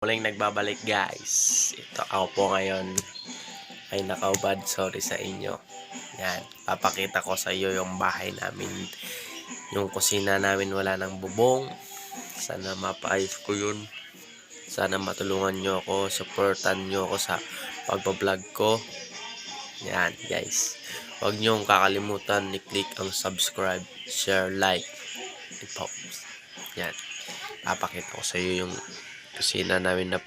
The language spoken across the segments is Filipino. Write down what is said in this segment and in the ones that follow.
muling nagbabalik guys. Ito ako po ngayon ay nakaubad, sorry sa inyo. Yan, papakita ko sa iyo yung bahay namin. Yung kusina namin wala ng bubong. Sana mapaayos ko yun. Sana matulungan nyo ako, supportan nyo ako sa pagbablog ko. Yan guys, huwag nyong kakalimutan i-click ang subscribe, share, like, i-post. Yan, papakita ko sa iyo yung kusina namin na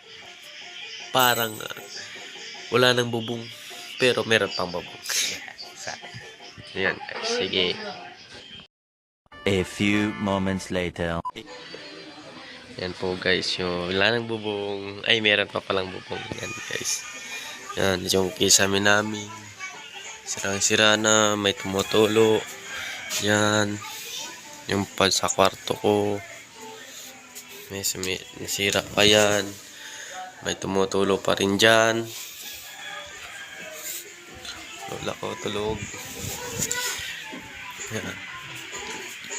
parang wala nang bubong pero meron pang bubong. Yan guys, sige. A few moments later. Yan po guys, yung wala nang bubong. Ay, meron pa palang bubong. Yan guys. Yan, yung kisame namin. Sirang-sira na, may tumutulo. Yan. Yung pad sa kwarto ko. May nasira pa yan. May tumutulo pa rin dyan. Lola ko tulog. Yan.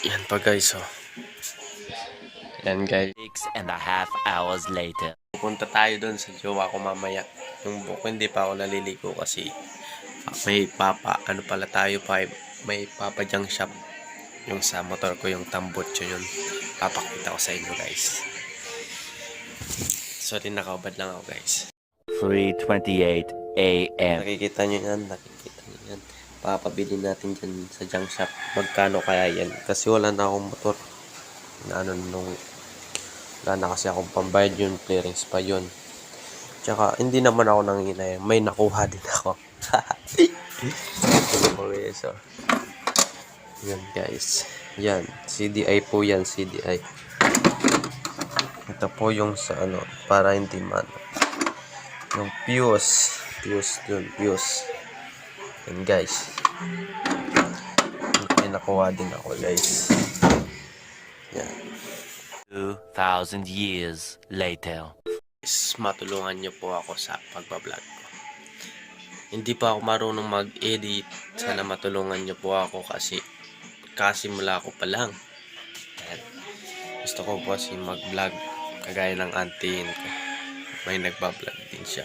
Yan pa guys, oh. Yan guys. 6.5 hours later. Pupunta tayo doon sa jowa ko mamaya. Yung buko hindi pa ako naliligo kasi may ano pala tayo pa, may papa junk shop. Yung sa motor ko, yung tambotso yun. Papakita ko sa inyo guys. Sorry, nakaubad lang ako guys. 3:28 a.m. Nakikita nyo yan, papabili natin dyan sa junk shop. Magkano kaya yan? Kasi wala na akong motor. Wala na kasi akong pambayad yun, clearance pa yun. Tsaka hindi naman ako nanginay, may nakuha din ako. Okay, so yan guys, yan CDI po yan, CDI. Ito po yung sa ano, para hindi man yung fuse dun, fuse. Yan guys, may nakuha din ako guys. Yan. 2,000 years later. Matulungan nyo po ako sa pagbablog ko. Hindi pa ako marunong mag-edit. Sana matulungan nyo po ako kasi kasimula ko pa lang. Ayan. Gusto ko po kasi mag-vlog kagaya ng auntie ko. May nagbablog din siya.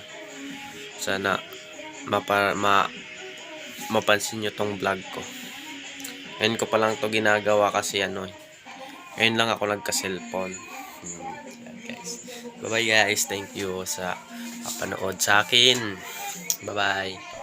Sana mapansin nyo tong vlog ko. Ngayon ko pa lang to ginagawa kasi ngayon lang ako nagka-cellphone. Yan guys. Bye bye guys. Thank you sa panood sa akin. Bye bye.